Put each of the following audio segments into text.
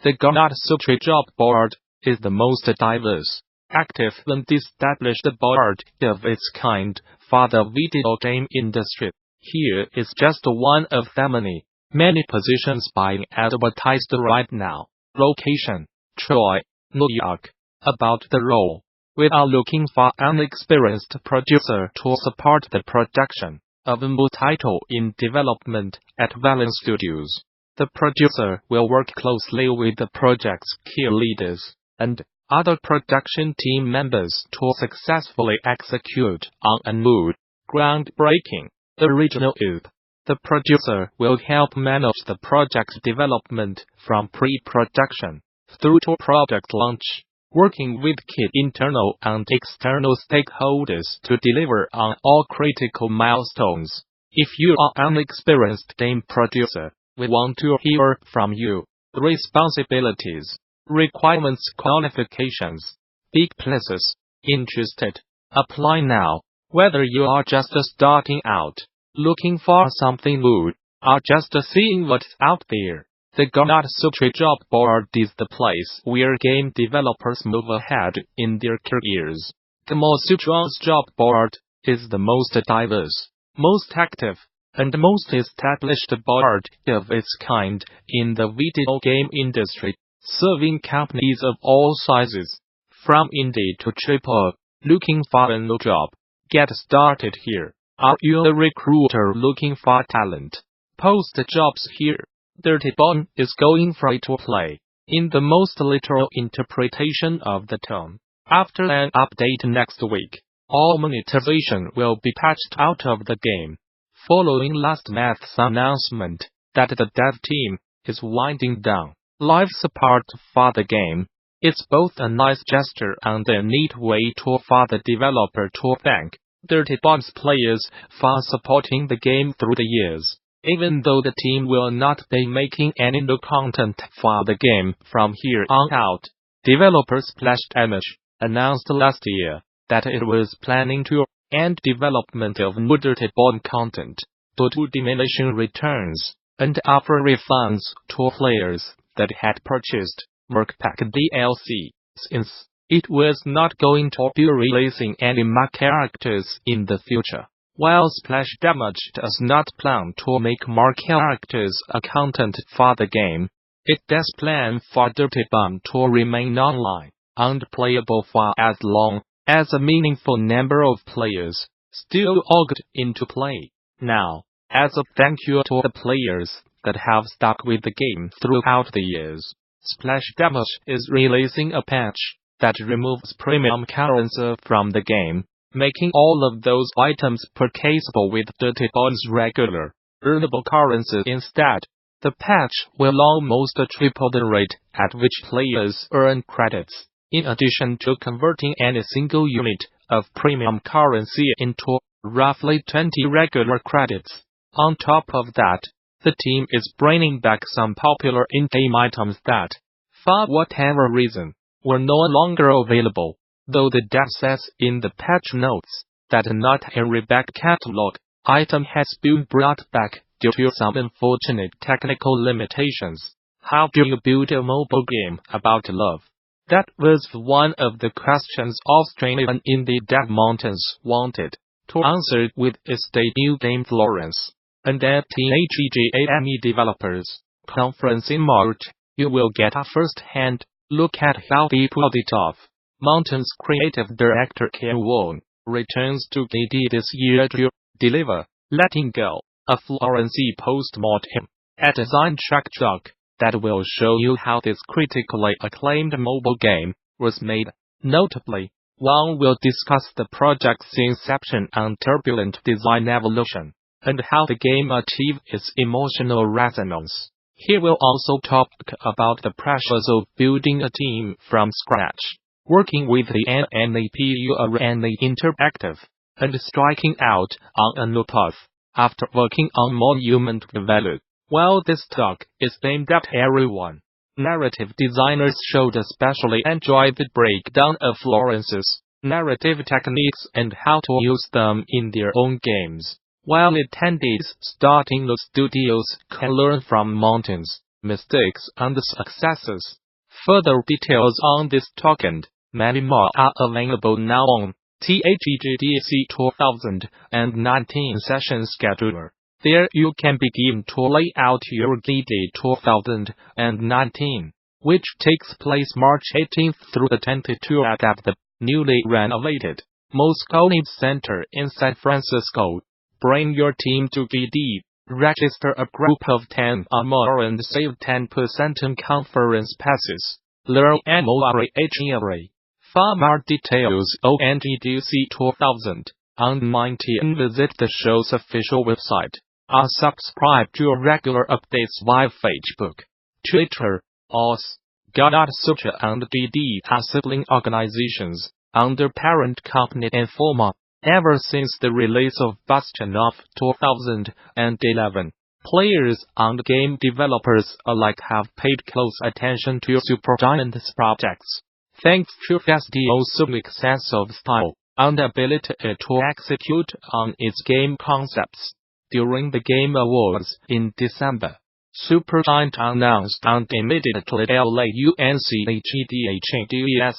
The Gamasutra job board is the most diverse, active and established board of its kind for the video game industry. Here is just one of the many positions being advertised right now. Location: Troy, New York. About the role: we are looking for an experienced producer to support the production of a new title in development at Velan Studios. The producer will work closely with the project's key leaders and other production team members to successfully execute on a new, groundbreaking, original IP. The producer will help manage the project's development from pre-production through to product launch, working with key internal and external stakeholders to deliver on all critical milestones. If you are an experienced game producer, we want to hear from you. Responsibilities, requirements, qualifications, big pluses. Interested? Apply now. Whether you are just starting out, looking for something new, or just seeing what's out there, the Gamasutra job board is the place where game developers move ahead in their careers. Gamasutra's job board is the most diverse, most active, and most established board of its kind in the video game industry, serving companies of all sizes, from indie to AAA. Looking for a new job? Get started here. Are you a recruiter looking for talent? Post jobs here. Dirty Bomb is going free to play, in the most literal interpretation of the term. After an update next week, all monetization will be patched out of the game. Following last month's announcement that the dev team is winding down live support for the game, it's both a nice gesture and a neat way for the developer to thank Dirty Bomb's players for supporting the game through the years. Even though the team will not be making any new content for the game from here on out, developer Splash Damage announced last year that it was planning to end development of new Dirty Bomb content due to diminishing returns, and offer refunds to players that had purchased Merc Pack DLC, since it was not going to be releasing any more characters in the future. While Splash Damage does not plan to make more characters or content for the game, it does plan for Dirty Bomb to remain online and playable for as long as a meaningful number of players still logged into play. Now, as a thank you to the players that have stuck with the game throughout the years, Splash Damage is releasing a patch that removes premium currency from the game, making all of those items purchasable with Dirty Bomb's regular, earnable currency instead. The patch will almost triple the rate at which players earn credits, in addition to converting any single unit of premium currency into roughly 20 regular credits. On top of that, the team is bringing back some popular in-game items that, for whatever reason, were no longer available, though the dev says in the patch notes that not every back catalog item has been brought back due to some unfortunate technical limitations. How do you build a mobile game about love? That was one of the questions Australian indie dev Mountains wanted to answer with its debut game Florence. And at THEGAME Developers Conference in March, you will get a first-hand look at how they pulled it off. Mountains creative director Ken Wong returns to GD this year to deliver Letting Go, a Florence post-mortem, a design track talk that will show you how this critically acclaimed mobile game was made. Notably, Wong will discuss the project's inception and turbulent design evolution, and how the game achieved its emotional resonance. He will also talk about the pressures of building a team from scratch, working with the NAPU Arena Interactive, and striking out on a new path after working on Monument Valley. While this talk is aimed at everyone, narrative designers should especially enjoy the breakdown of Florence's narrative techniques and how to use them in their own games, while attendees starting the studios can learn from Mountains. mistakes and successes. Further details on this talk and many more are available now on THEGDC 2019 session scheduler. There you can begin to lay out your GD 2019, which takes place March 18th through the 22nd at the newly renovated Moscone Center in San Francisco. Bring your team to GD, register a group of 10 or more and save 10% on conference passes. Learn more. For more details on GDC 2019 visit the show's official website. Or subscribe to regular updates via Facebook, Twitter, OS. Gamasutra and GD are sibling organizations under parent company Informa. Ever since the release of Bastion of 2011, players and game developers alike have paid close attention to Supergiant's projects. Thanks to SDO's unique sense of style and ability to execute on its game concepts. During the Game Awards in December, Supergiant announced and immediately launched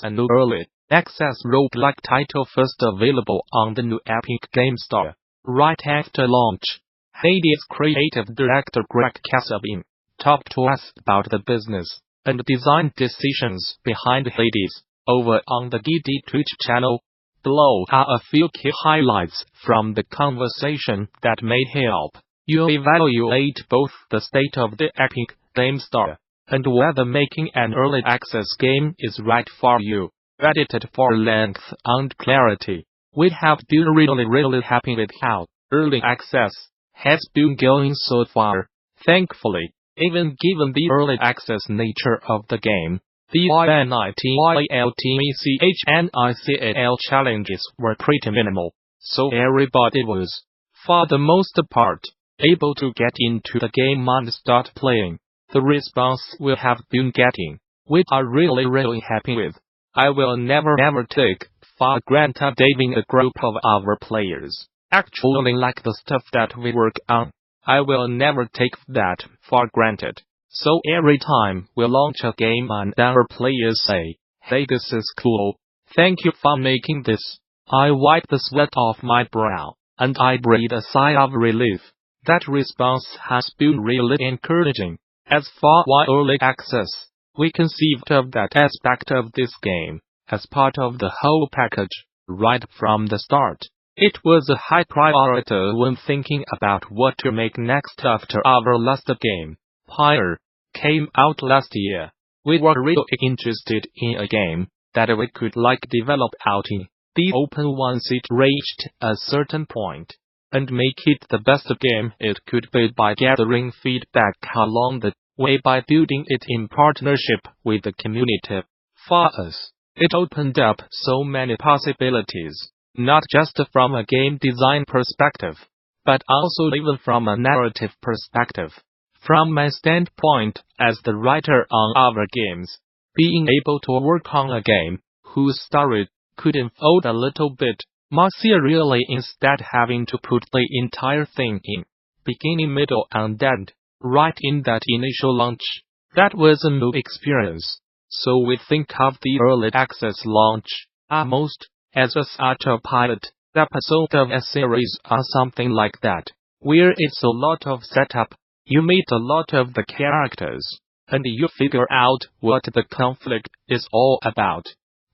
a new early access roguelike title first available on the new Epic Game Store. Right after launch, Hades creative director Greg Casabin talked to us about the business and design decisions behind Hades over on the GD Twitch channel. Below are a few key highlights from the conversation that may help you evaluate both the state of the Epic Game Store and whether making an early access game is right for you. Edited for length and clarity. We have been really happy with how early access has been going so far. Thankfully, even given the early access nature of the game, the INITILTECHNICAL challenges were pretty minimal, so everybody was, for the most part, able to get into the game and start playing. The response we have been getting, we are really happy with. I will never take for granted having a group of our players actually like the stuff that we work on. I will never take that for granted. So every time we launch a game and our players say, "Hey, this is cool. Thank you for making this," I wipe the sweat off my brow, and I breathe a sigh of relief. That response has been really encouraging. As for why early access, we conceived of that aspect of this game as part of the whole package, right from the start. It was a high priority when thinking about what to make next after our last game, Pyre, came out last year. We were really interested in a game that we could develop out in the open once it reached a certain point, and make it the best game it could be by gathering feedback along the way by building it in partnership with the community. For us, it opened up so many possibilities, not just from a game design perspective, but also even from a narrative perspective. From my standpoint as the writer on our games, being able to work on a game whose story could unfold a little bit more serially instead having to put the entire thing in beginning, middle, and end, right in that initial launch, that was a new experience. So we think of the early access launch almost as such a pilot episode of a series or something like that, where it's a lot of setup. You meet a lot of the characters, and you figure out what the conflict is all about.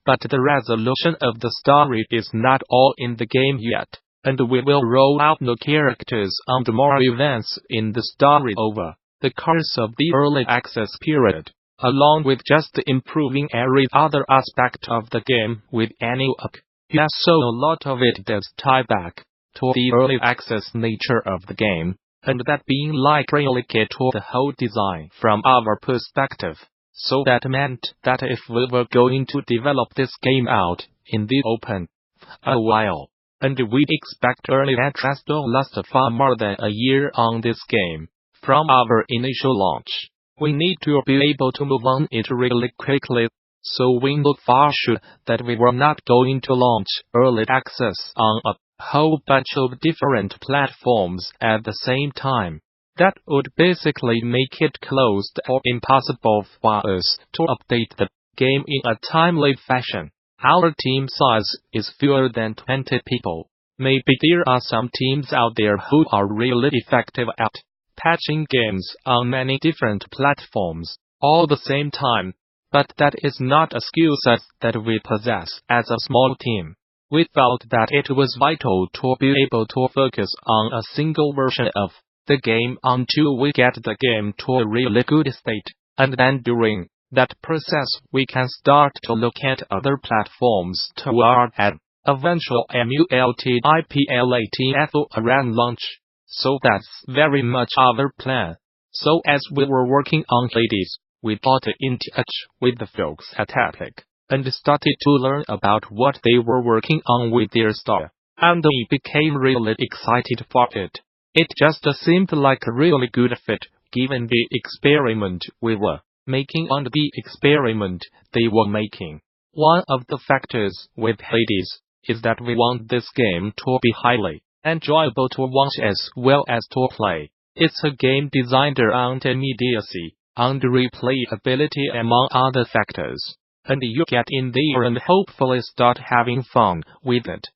But the resolution of the story is not all in the game yet, and we will roll out new characters and more events in the story over the course of the early access period, along with just improving every other aspect of the game with any work. Yeah, so a lot of it does tie back to the early access nature of the game, and that being really key to the whole design from our perspective. So that meant that if we were going to develop this game out in the open for a while, and we'd expect early access to last far more than a year on this game from our initial launch, we need to be able to move on it really quickly. So we knew for sure that we were not going to launch early access on a whole bunch of different platforms at the same time. That would basically make it closed or impossible for us to update the game in a timely fashion. Our team size is fewer than 20 people. Maybe there are some teams out there who are really effective at patching games on many different platforms all the same time, but that is not a skill set that we possess as a small team. We felt that it was vital to be able to focus on a single version of the game until we get the game to a really good state, and then during that process we can start to look at other platforms toward an eventual multi-platform around launch. So that's very much our plan. So as we were working on Hades, we got in touch with the folks at Epic, and started to learn about what they were working on with their store, and we became really excited for it. It just seemed like a really good fit, given the experiment we were making and the experiment they were making. One of the factors with Hades is that we want this game to be highly enjoyable to watch as well as to play. It's a game designed around immediacy and replayability among other factors, and you get in there and hopefully start having fun with it.